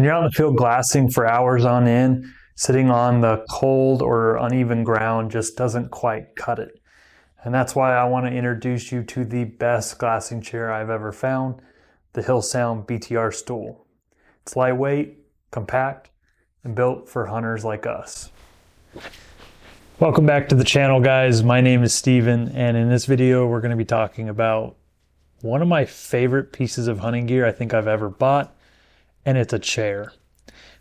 you're out in the field glassing for hours on end, sitting on the cold or uneven ground just doesn't quite cut it. And that's why I want to introduce you to the best glassing chair I've ever found, the Hillsound BTR Stool. It's lightweight, compact, and built for hunters like us. Welcome back to the channel, guys. My name is Steven, and in this video we're going to be talking about one of my favorite pieces of hunting gear I think I've ever bought, and it's a chair.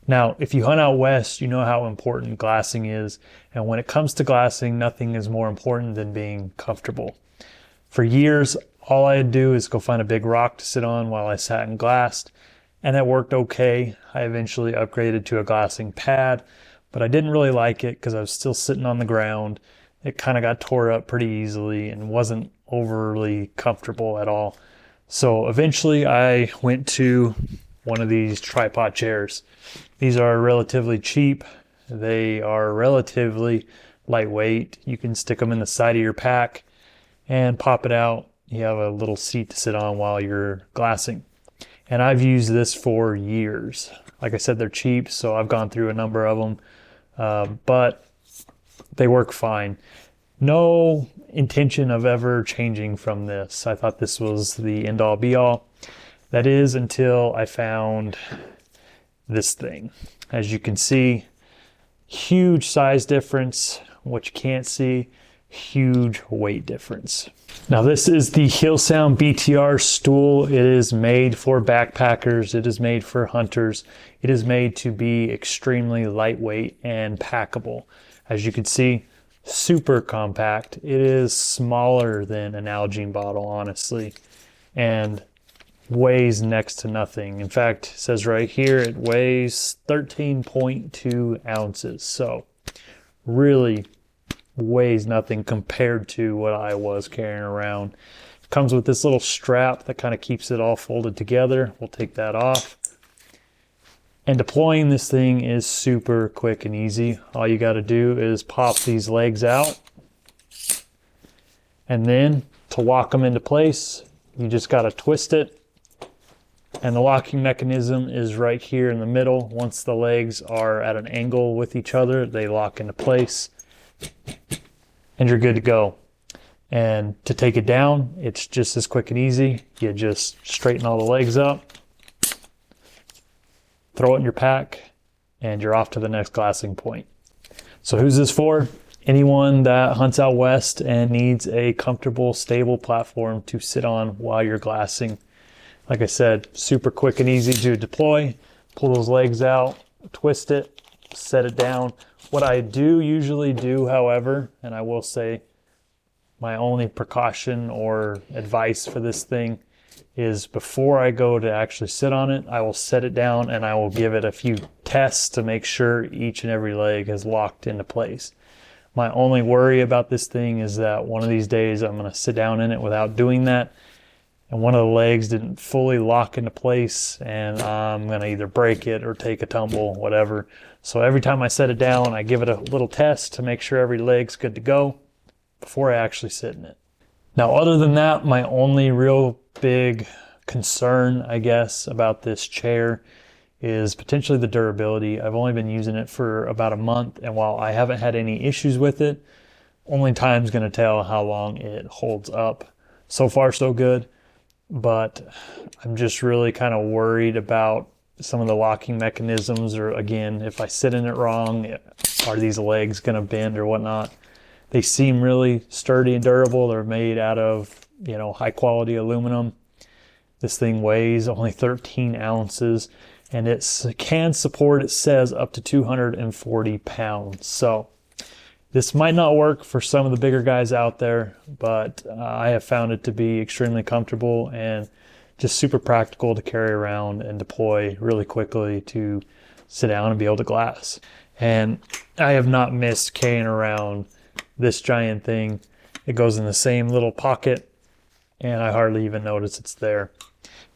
Now, if you hunt out west, you know how important glassing is, and when it comes to glassing, nothing is more important than being comfortable. For years, all I'd do is go find a big rock to sit on while I sat and glassed, and that worked okay. I eventually upgraded to a glassing pad, but I didn't really like it because I was still sitting on the ground. It kind of got tore up pretty easily and wasn't overly comfortable at all. So eventually I went to one of these tripod chairs. These are relatively cheap. They are relatively lightweight. You can stick them in the side of your pack and pop it out. You have a little seat to sit on while you're glassing. And I've used this for years. Like I said, they're cheap, so I've gone through a number of them. But they work fine. No intention of ever changing from this. I thought this was the end all be all. That is until I found this thing. As you can see, huge size difference. What you can't see, huge weight difference. Now this is the Hillsound BTR Stool. It is made for backpackers. It is made for hunters. It is made to be extremely lightweight and packable. As you can see, super compact. It is smaller than an Nalgene bottle, honestly, and weighs next to nothing. In fact, it says right here it weighs 13.2 ounces. So really weighs nothing compared to what I was carrying around. It comes with this little strap that kind of keeps it all folded together. We'll take that off. And deploying this thing is super quick and easy. All you got to do is pop these legs out, and then to lock them into place, you just got to twist it. And the locking mechanism is right here in the middle. Once the legs are at an angle with each other, they lock into place and you're good to go. And to take it down, it's just as quick and easy. You just straighten all the legs up, throw it in your pack, and you're off to the next glassing point. So who's this for? Anyone that hunts out west and needs a comfortable, stable platform to sit on while you're glassing. Like I said, super quick and easy to deploy. Pull those legs out, twist it, set it down. What I do usually do, however, and I will say my only precaution or advice for this thing is before I go to actually sit on it, I will set it down and I will give it a few tests to make sure each and every leg is locked into place. My only worry about this thing is that one of these days I'm going to sit down in it without doing that, and one of the legs didn't fully lock into place, and I'm going to either break it or take a tumble, whatever. So every time I set it down, I give it a little test to make sure every leg's good to go before I actually sit in it. Now, other than that, my only real big concern, I guess, about this chair is potentially the durability. I've only been using it for about a month, and while I haven't had any issues with it, only time's going to tell how long it holds up. So far, so good. But I'm just really kind of worried about some of the locking mechanisms, or again, if I sit in it wrong, are these legs going to bend or whatnot? They seem really sturdy and durable. They're made out of, high quality aluminum. This thing weighs only 13 ounces and it can support, it says, up to 240 pounds. So this might not work for some of the bigger guys out there, but I have found it to be extremely comfortable and just super practical to carry around and deploy really quickly to sit down and be able to glass. And I have not missed carrying around this giant thing. It goes in the same little pocket and I hardly even notice it's there.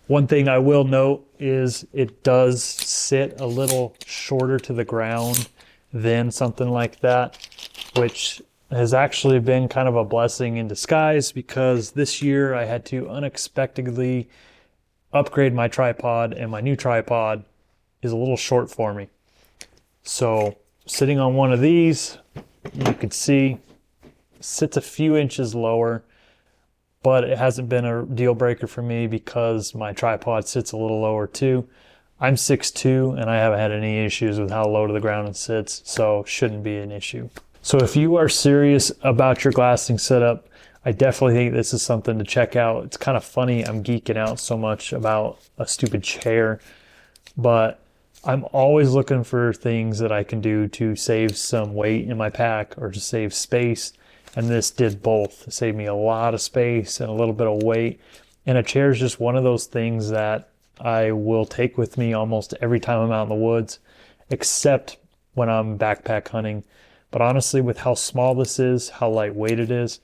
One thing I will note is it does sit a little shorter to the ground than something like that, which has actually been kind of a blessing in disguise, because this year I had to unexpectedly upgrade my tripod, and my new tripod is a little short for me. So sitting on one of these, you could see sits a few inches lower, but it hasn't been a deal breaker for me because my tripod sits a little lower too. I'm 6'2", and I haven't had any issues with how low to the ground it sits, so shouldn't be an issue. So if you are serious about your glassing setup, I definitely think this is something to check out. It's kind of funny I'm geeking out so much about a stupid chair, but I'm always looking for things that I can do to save some weight in my pack or to save space, and this did both. It saved me a lot of space and a little bit of weight, and a chair is just one of those things that I will take with me almost every time I'm out in the woods, except when I'm backpack hunting. But honestly, with how small this is, how lightweight it is,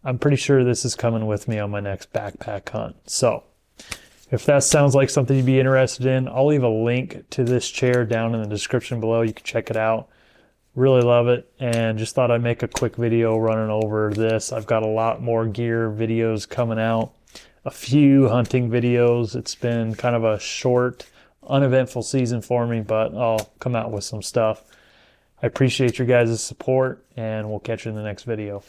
I'm pretty sure this is coming with me on my next backpack hunt. So if that sounds like something you'd be interested in, I'll leave a link to this chair down in the description below. You can check it out. Really love it, and just thought I'd make a quick video running over this. I've got a lot more gear videos coming out, a few hunting videos. It's been kind of a short, uneventful season for me, but I'll come out with some stuff. I appreciate your guys' support, and we'll catch you in the next video.